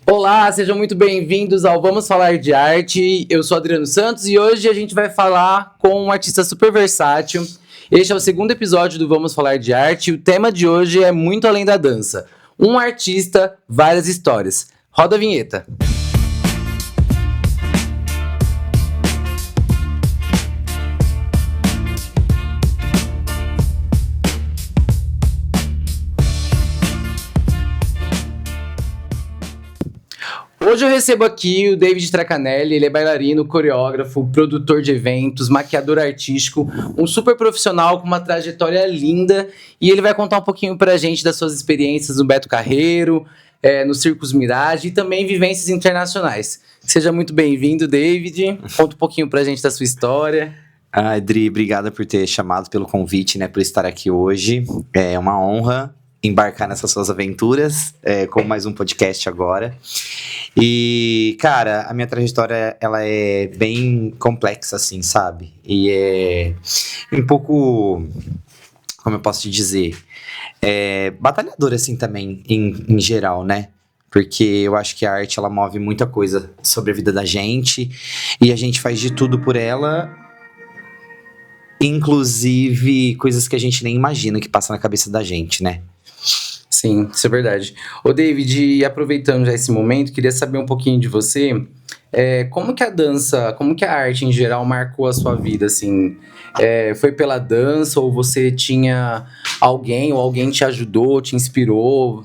Olá, sejam muito bem-vindos ao Vamos Falar de Arte. Eu sou Adriano Santos e hoje a gente vai falar com um artista super versátil. Este é o segundo episódio do Vamos Falar de Arte e o tema de hoje é muito além da dança. Um artista, várias histórias. Roda a vinheta. Hoje eu recebo aqui o David Tracanelli, ele é bailarino, coreógrafo, produtor de eventos, maquiador artístico, um super profissional com uma trajetória linda e ele vai contar um pouquinho pra gente das suas experiências no Beto Carreiro, no Circus Mirage e também vivências internacionais. Seja muito bem-vindo, David, conta um pouquinho pra gente da sua história. Adri, obrigada por ter chamado, pelo convite, por estar aqui hoje, é uma honra embarcar nessas suas aventuras, com mais um podcast agora. E, cara, a minha trajetória, ela é bem complexa, assim, sabe? E é um pouco, como eu posso te dizer, batalhadora, assim, também, em geral, né? Porque eu acho que a arte, ela move muita coisa sobre a vida da gente, e a gente faz de tudo por ela, inclusive coisas que a gente nem imagina que passa na cabeça da gente, né? Sim, isso é verdade. Ô David, e aproveitando já esse momento, queria saber um pouquinho de você. Como que a dança, como que a arte em geral marcou a sua vida, assim? Foi pela dança ou você tinha alguém ou alguém te ajudou, te inspirou?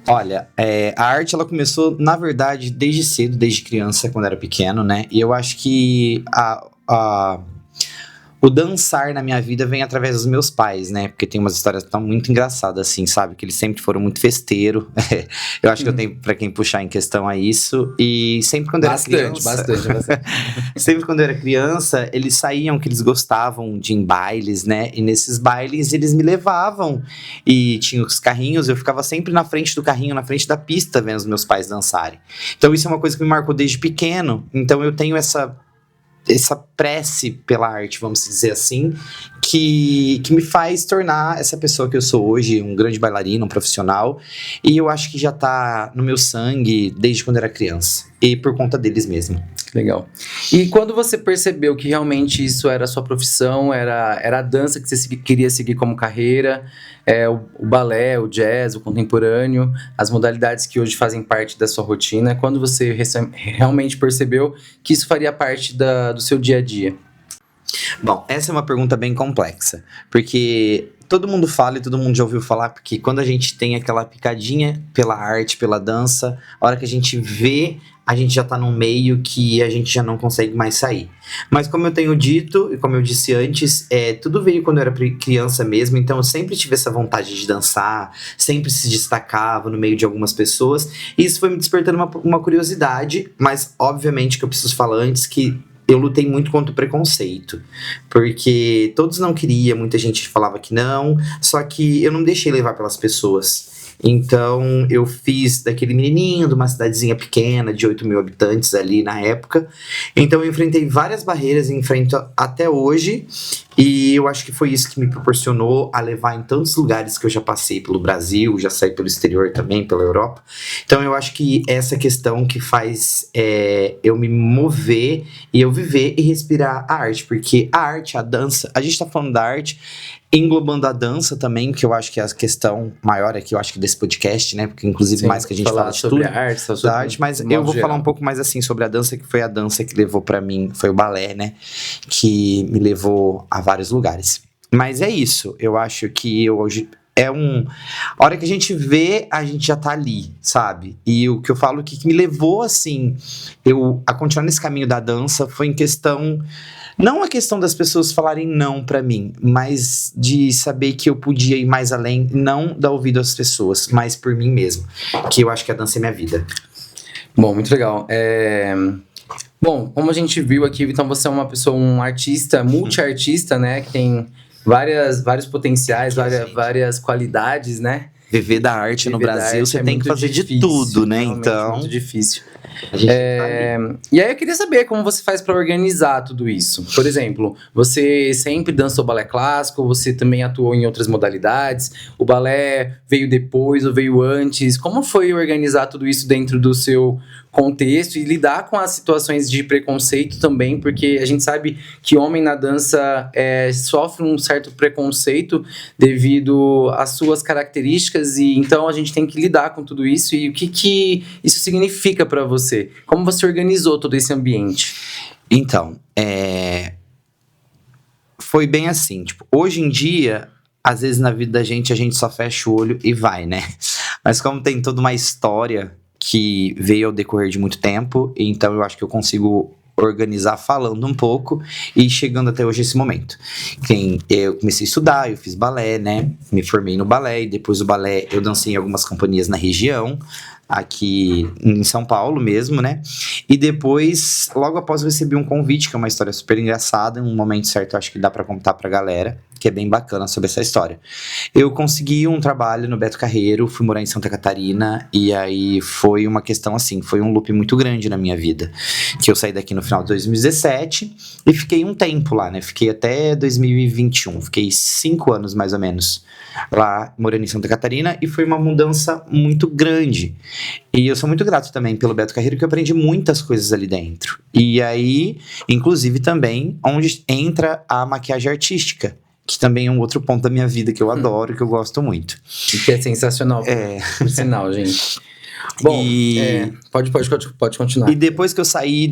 Olha, a arte, ela começou, na verdade, desde cedo, desde criança, quando era pequeno, né? E eu acho que o dançar na minha vida vem através dos meus pais, né? Porque tem umas histórias tão muito engraçadas, assim, sabe? Que eles sempre foram muito festeiros. Eu acho que eu tenho pra quem puxar em questão a isso. E sempre quando eu era criança... Bastante. Sempre quando eu era criança, eles saíam, que eles gostavam de ir em bailes, né? E nesses bailes, eles me levavam. E tinha os carrinhos, eu ficava sempre na frente do carrinho, na frente da pista, vendo os meus pais dançarem. Então, isso é uma coisa que me marcou desde pequeno. Então, eu tenho essa prece pela arte, vamos dizer assim, que me faz tornar essa pessoa que eu sou hoje, um grande bailarino, um profissional, e eu acho que já tá no meu sangue desde quando eu era criança, e por conta deles mesmo. Legal. E quando você percebeu que realmente isso era a sua profissão, era a dança que você queria seguir como carreira, o balé, o jazz, o contemporâneo, as modalidades que hoje fazem parte da sua rotina, quando você realmente percebeu que isso faria parte do seu dia a dia? Bom, essa é uma pergunta bem complexa, porque todo mundo fala e todo mundo já ouviu falar, porque quando a gente tem aquela picadinha pela arte, pela dança, a hora que a gente vê, a gente já tá num meio que a gente já não consegue mais sair. Mas como eu tenho dito, e como eu disse antes, tudo veio quando eu era criança mesmo, então eu sempre tive essa vontade de dançar, sempre se destacava no meio de algumas pessoas, e isso foi me despertando uma curiosidade, mas obviamente que eu preciso falar antes que eu lutei muito contra o preconceito, porque todos não queriam, muita gente falava que não, só que eu não me deixei levar pelas pessoas. Então eu fiz daquele menininho de uma cidadezinha pequena de 8 mil habitantes ali na época. Então eu enfrentei várias barreiras e enfrento até hoje. E eu acho que foi isso que me proporcionou a levar em tantos lugares que eu já passei pelo Brasil, já saí pelo exterior também, pela Europa. Então eu acho que essa questão que faz eu me mover e eu viver e respirar a arte. Porque a arte, a dança, a gente tá falando da arte, englobando a dança também, que eu acho que é a questão maior aqui, eu acho que desse podcast, né? Porque inclusive sim, mais que a gente fala de sobre tudo, a arte, sobre da arte, mas eu vou falar um pouco mais assim sobre a dança, que foi a dança que levou pra mim, foi o balé, né? Que me levou a vários lugares. Mas é isso, eu acho que hoje a hora que a gente vê, a gente já tá ali, sabe? E o que eu falo que me levou, assim, a continuar nesse caminho da dança foi em questão... Não a questão das pessoas falarem não pra mim, mas de saber que eu podia ir mais além, não dar ouvido às pessoas, mas por mim mesmo, que eu acho que a dança é minha vida. Bom, muito legal. Bom, como a gente viu aqui, então você é uma pessoa, um artista, multi-artista, né, que tem vários potenciais, várias qualidades, né? Viver da arte no Brasil, você tem que fazer de tudo, né? Então, muito difícil. A gente tá ali. E aí eu queria saber como você faz para organizar tudo isso. Por exemplo, você sempre dançou balé clássico, você também atuou em outras modalidades, o balé veio depois ou veio antes? Como foi organizar tudo isso dentro do seu contexto e lidar com as situações de preconceito também, porque a gente sabe que homem na dança sofre um certo preconceito devido às suas características, e então a gente tem que lidar com tudo isso. E o que isso significa para você? Como você organizou todo esse ambiente? Então, foi bem assim, tipo, hoje em dia, às vezes na vida da gente, a gente só fecha o olho e vai, né? Mas como tem toda uma história que veio ao decorrer de muito tempo, então eu acho que eu consigo organizar falando um pouco e chegando até hoje esse momento. Eu comecei a estudar, eu fiz balé, né? Me formei no balé e depois do balé eu dancei em algumas companhias na região, aqui em São Paulo mesmo, né? E depois, logo após eu recebi um convite, que é uma história super engraçada, em um momento certo eu acho que dá pra contar pra galera, que é bem bacana sobre essa história. Eu consegui um trabalho no Beto Carreiro, fui morar em Santa Catarina, e aí foi uma questão assim, foi um loop muito grande na minha vida, que eu saí daqui no final de 2017 e fiquei um tempo lá, né? Fiquei até 2021, fiquei 5 anos mais ou menos lá morando em Santa Catarina, e foi uma mudança muito grande. E eu sou muito grato também pelo Beto Carreiro, que eu aprendi muitas coisas ali dentro. E aí, inclusive também, onde entra a maquiagem artística, que também é um outro ponto da minha vida que eu adoro, que eu gosto muito. E que é sensacional, por sinal, gente. Bom, pode continuar. E depois que eu saí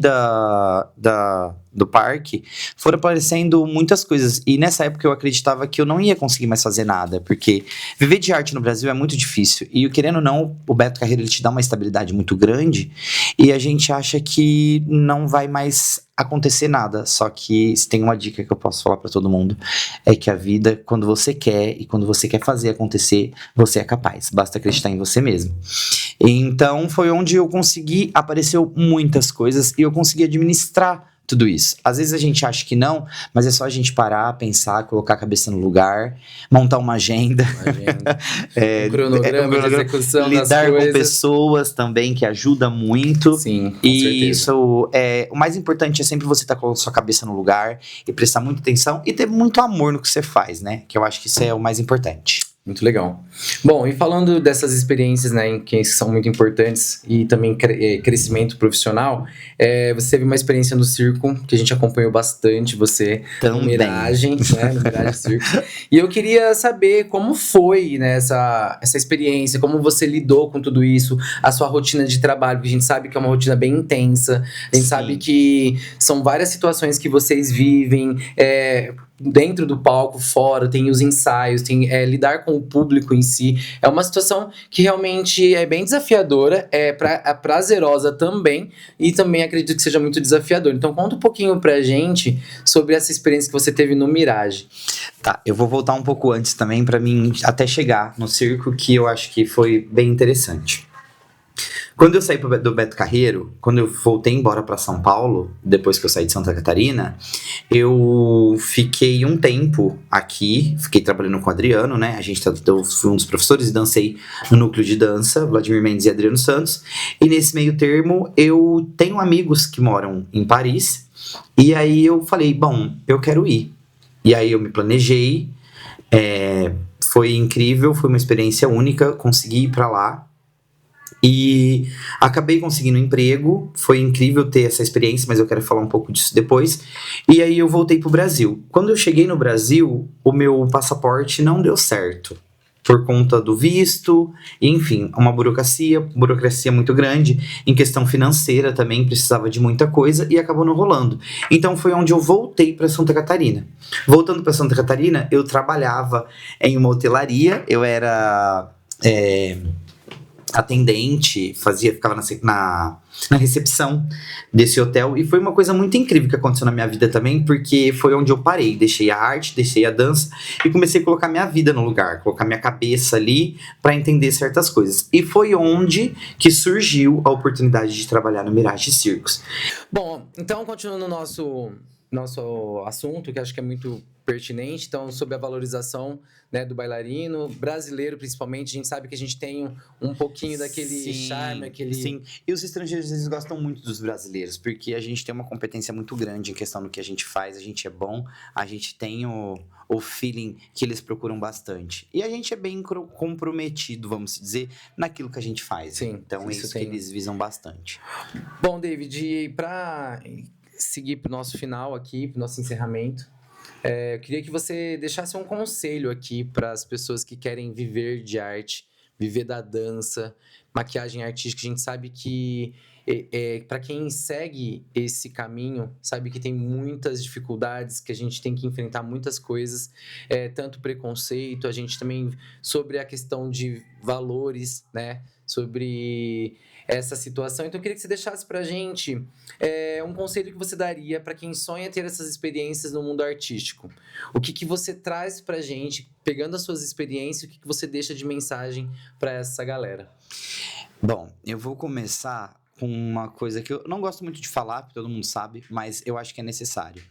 do parque, foram aparecendo muitas coisas. E nessa época eu acreditava que eu não ia conseguir mais fazer nada, porque viver de arte no Brasil é muito difícil. E querendo ou não, o Beto Carreiro ele te dá uma estabilidade muito grande, e a gente acha que não vai mais acontecer nada. Só que se tem uma dica que eu posso falar pra todo mundo, é que a vida, quando você quer e quando você quer fazer acontecer, você é capaz. Basta acreditar em você mesmo. Então foi onde eu consegui, apareceu muitas coisas e eu consegui administrar tudo isso. Às vezes a gente acha que não, mas é só a gente parar, pensar, colocar a cabeça no lugar, montar uma agenda. Um cronograma de execução das lidar coisas. com pessoas também, que ajuda muito. Sim, com E certeza. isso o mais importante é sempre você estar com a sua cabeça no lugar e prestar muita atenção e ter muito amor no que você faz, né? Que eu acho que isso é o mais importante. Muito legal. Bom, e falando dessas experiências, né, que são muito importantes, e também crescimento profissional, você teve uma experiência no circo, que a gente acompanhou bastante você no Também. Miragem, né, no Miragem Circo. E eu queria saber como foi, né, essa experiência, como você lidou com tudo isso, a sua rotina de trabalho, porque a gente sabe que é uma rotina bem intensa, a gente Sim. sabe que são várias situações que vocês vivem, dentro do palco, fora, tem os ensaios, tem lidar com o público em si. É uma situação que realmente é bem desafiadora, é prazerosa também, e também acredito que seja muito desafiador. Então conta um pouquinho pra gente sobre essa experiência que você teve no Mirage. Tá, eu vou voltar um pouco antes também pra mim até chegar no circo, que eu acho que foi bem interessante. Quando eu saí do Beto Carreiro, quando eu voltei embora para São Paulo, depois que eu saí de Santa Catarina, eu fiquei um tempo aqui, fiquei trabalhando com o Adriano, né? Eu fui um dos professores e dancei no núcleo de dança, Vladimir Mendes e Adriano Santos. E nesse meio termo, eu tenho amigos que moram em Paris, e aí eu falei, bom, eu quero ir. E aí eu me planejei, foi incrível, foi uma experiência única, consegui ir para lá. E acabei conseguindo um emprego, foi incrível ter essa experiência, mas eu quero falar um pouco disso depois. E aí eu voltei pro Brasil. Quando eu cheguei no Brasil, o meu passaporte não deu certo, por conta do visto, enfim, uma burocracia muito grande, em questão financeira também, precisava de muita coisa e acabou não rolando. Então foi onde eu voltei para Santa Catarina. Voltando para Santa Catarina, eu trabalhava em uma hotelaria, eu era atendente, ficava na recepção desse hotel, e foi uma coisa muito incrível que aconteceu na minha vida também, porque foi onde eu parei, deixei a arte, deixei a dança e comecei a colocar minha vida no lugar, colocar minha cabeça ali para entender certas coisas. E foi onde que surgiu a oportunidade de trabalhar no Mirage Circos. Bom, então continuando o nosso assunto, que acho que é muito pertinente, então, sobre a valorização, né, do bailarino brasileiro, principalmente. A gente sabe que a gente tem um pouquinho daquele charme, aquele... Sim, e os estrangeiros, eles gostam muito dos brasileiros, porque a gente tem uma competência muito grande em questão do que a gente faz, a gente é bom, a gente tem o feeling que eles procuram bastante. E a gente é bem comprometido, vamos dizer, naquilo que a gente faz. Sim, então é isso isso que eles visam bastante. Bom, David, para seguir para o nosso final aqui, para o nosso encerramento, eu queria que você deixasse um conselho aqui para as pessoas que querem viver de arte, viver da dança, maquiagem artística. A gente sabe que, para quem segue esse caminho, sabe que tem muitas dificuldades, que a gente tem que enfrentar muitas coisas, tanto preconceito, a gente também, sobre a questão de valores, né? Sobre essa situação. Então, eu queria que você deixasse pra gente um conselho que você daria para quem sonha ter essas experiências no mundo artístico. O que você traz pra gente, pegando as suas experiências, o que você deixa de mensagem para essa galera? Bom, eu vou começar com uma coisa que eu não gosto muito de falar, porque todo mundo sabe, mas eu acho que é necessário.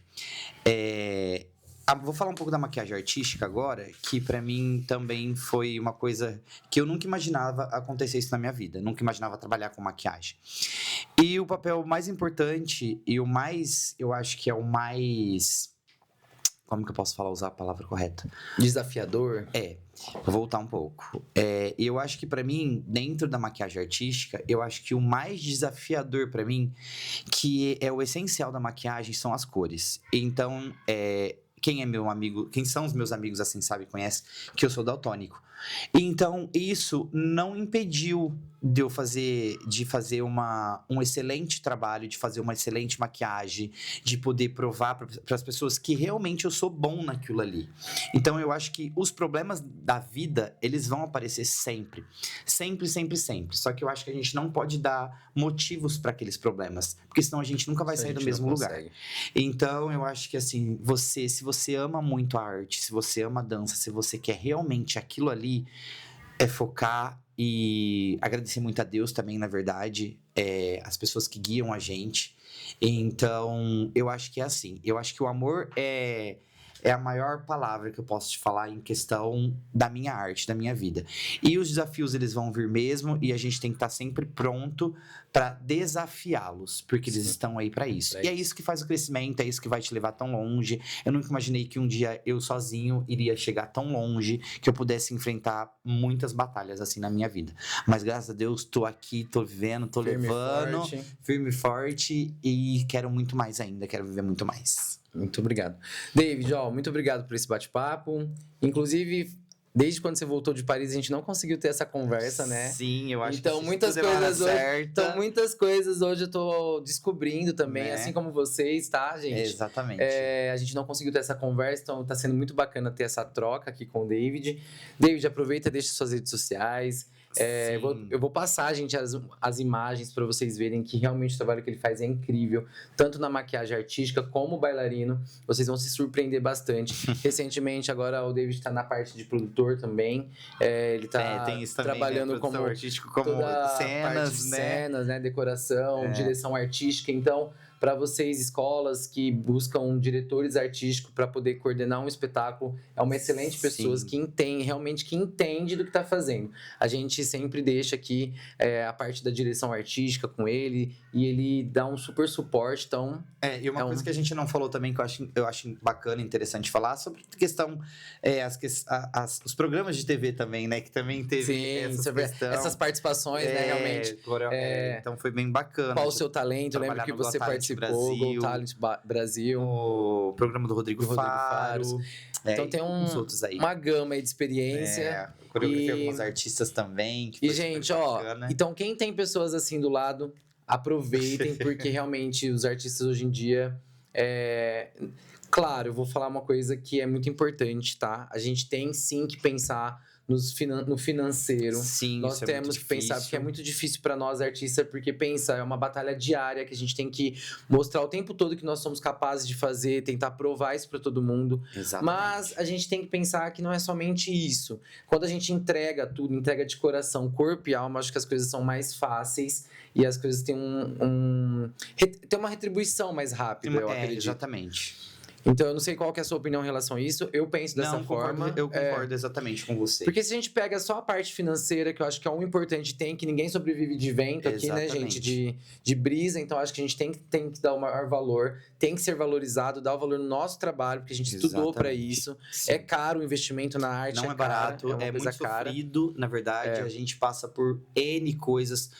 Vou falar um pouco da maquiagem artística agora, que pra mim também foi uma coisa que eu nunca imaginava acontecer isso na minha vida. Eu nunca imaginava trabalhar com maquiagem. E o papel mais importante e o mais, eu acho que é o mais... Como que eu posso usar a palavra correta? Desafiador? Vou voltar um pouco. Eu acho que pra mim, dentro da maquiagem artística, eu acho que o mais desafiador pra mim, que é o essencial da maquiagem, são as cores. Então, quem é meu amigo, quem são os meus amigos assim, sabe, conhece, que eu sou daltônico. Então, isso não impediu de eu fazer um excelente trabalho, de fazer uma excelente maquiagem, de poder provar para as pessoas que realmente eu sou bom naquilo ali. Então, eu acho que os problemas da vida, eles vão aparecer sempre. Sempre, sempre, sempre. Só que eu acho que a gente não pode dar motivos para aqueles problemas, porque senão a gente nunca vai sair do mesmo lugar. Então, eu acho que assim, se você ama muito a arte, se você ama a dança, se você quer realmente aquilo ali, é focar e agradecer muito a Deus também, na verdade, as pessoas que guiam a gente. Então, eu acho que é assim. Eu acho que o amor é a maior palavra que eu posso te falar em questão da minha arte, da minha vida. E os desafios, eles vão vir mesmo, e a gente tem que estar sempre pronto para desafiá-los, porque eles estão aí para isso. E é isso que faz o crescimento, é isso que vai te levar tão longe. Eu nunca imaginei que um dia eu sozinho iria chegar tão longe, que eu pudesse enfrentar muitas batalhas assim na minha vida. Mas graças a Deus, tô aqui, tô vivendo, tô levando, firme e forte, e quero muito mais ainda, quero viver muito mais. Muito obrigado. David, muito obrigado por esse bate-papo. Inclusive, desde quando você voltou de Paris, a gente não conseguiu ter essa conversa, né? Sim, eu acho então, que muitas coisas hoje, então, muitas coisas hoje eu tô descobrindo também, né? Assim como vocês, tá, gente? Exatamente. A gente não conseguiu ter essa conversa, então tá sendo muito bacana ter essa troca aqui com o David. David, aproveita e deixa suas redes sociais. Eu vou passar, gente, as imagens para vocês verem que realmente o trabalho que ele faz é incrível, tanto na maquiagem artística como bailarino. Vocês vão se surpreender bastante. Recentemente, agora o David está na parte de produtor também. Ele está trabalhando como artístico, como toda cenas, parte de cenas, né? Decoração, direção artística. Então, para vocês, escolas que buscam diretores artísticos para poder coordenar um espetáculo, é uma excelente pessoa que entende do que está fazendo. A gente sempre deixa aqui a parte da direção artística com ele, e ele dá um super suporte, então... E uma coisa que a gente não falou também, que eu acho bacana e interessante falar, sobre a questão, os programas de TV também, né, que também teve essas participações, né, realmente. Então foi bem bacana. Qual o seu talento? Eu lembro que você participou do Talent Brasil. O programa do Rodrigo Faro. Então tem uma gama aí de experiência. Coreografia com os artistas também. E, gente, então quem tem pessoas assim do lado, aproveitem, porque realmente os artistas hoje em dia... Claro, eu vou falar uma coisa que é muito importante, tá? A gente tem sim que pensar no financeiro. Sim, Nós isso é temos muito que pensar, difícil. porque é muito difícil para nós artistas, porque pensa, é uma batalha diária que a gente tem que mostrar o tempo todo que nós somos capazes de fazer, tentar provar isso para todo mundo. Exatamente. Mas a gente tem que pensar que não é somente isso. Quando a gente entrega tudo, entrega de coração, corpo e alma, acho que as coisas são mais fáceis e as coisas têm tem uma retribuição mais rápida, eu acredito. Exatamente. Então, eu não sei qual que é a sua opinião em relação a isso. Eu penso dessa Não, forma. eu concordo exatamente com você. Porque se a gente pega só a parte financeira, que eu acho que é um importante, tem que ninguém sobrevive de vento aqui, né, Exatamente. gente? De brisa. Então, acho que a gente tem que dar o maior valor, tem que ser valorizado, dar o valor no nosso trabalho, porque a gente estudou para Exatamente. isso. Sim. É caro o investimento na arte. Não é caro, barato, uma é coisa muito cara. sofrido, na verdade. A gente passa por N coisas,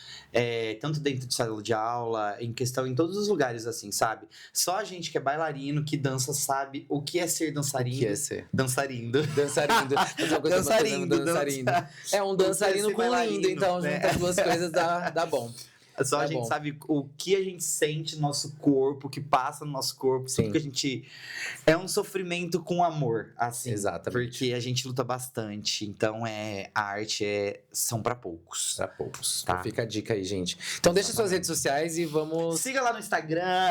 tanto dentro de sala de aula, em questão em todos os lugares, assim, sabe? Só a gente que é bailarino, que dança, sabe o que é ser dançarino. O que é ser? Dançarindo. Dançarindo. Fazer uma coisa Dançarindo, dançarino. É um dançarino ser com bailarino, lindo, então né? junta as duas coisas dá bom. Só Tá a gente bom. sabe o que a gente sente no nosso corpo, o que passa no nosso corpo, Sim. tudo que a gente... É um sofrimento com amor, assim. Exatamente. Porque a gente luta bastante, então a arte são pra poucos. Pra poucos. Tá. Então fica a dica aí, gente. Então deixa suas redes sociais e vamos... Siga lá no Instagram,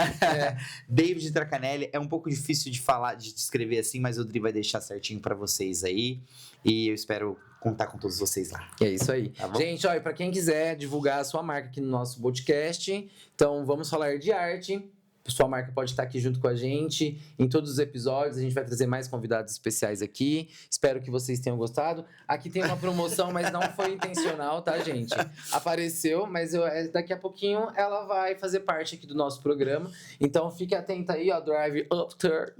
David Tracanelli. É um pouco difícil de falar, de descrever assim, mas o Dri vai deixar certinho pra vocês aí. E eu espero contar com todos vocês lá. É isso aí. Tá bom? Gente, olha, pra quem quiser divulgar a sua marca aqui no nosso podcast, então vamos falar de arte. Sua marca pode estar aqui junto com a gente em todos os episódios. A gente vai trazer mais convidados especiais aqui. Espero que vocês tenham gostado. Aqui tem uma promoção, mas não foi intencional, tá, gente? Apareceu, mas daqui a pouquinho ela vai fazer parte aqui do nosso programa. Então fique atento aí, ó, Drive After,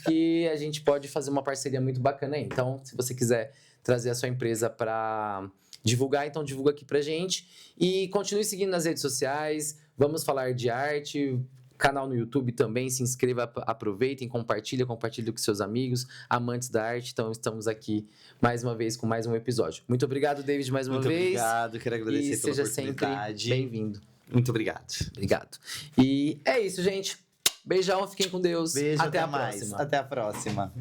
que a gente pode fazer uma parceria muito bacana aí. Então, se você quiser trazer a sua empresa para divulgar, então divulga aqui pra gente. E continue seguindo nas redes sociais. Vamos falar de arte. Canal no YouTube também, se inscreva, aproveitem, compartilha com seus amigos, amantes da arte. Então estamos aqui mais uma vez com mais um episódio. Muito obrigado, David, mais uma vez. Muito obrigado, quero agradecer E pela seja sempre oportunidade. bem-vindo. Muito obrigado. Obrigado. E é isso, gente. Beijão, fiquem com Deus. Beijo, até a mais. próxima. Até a próxima.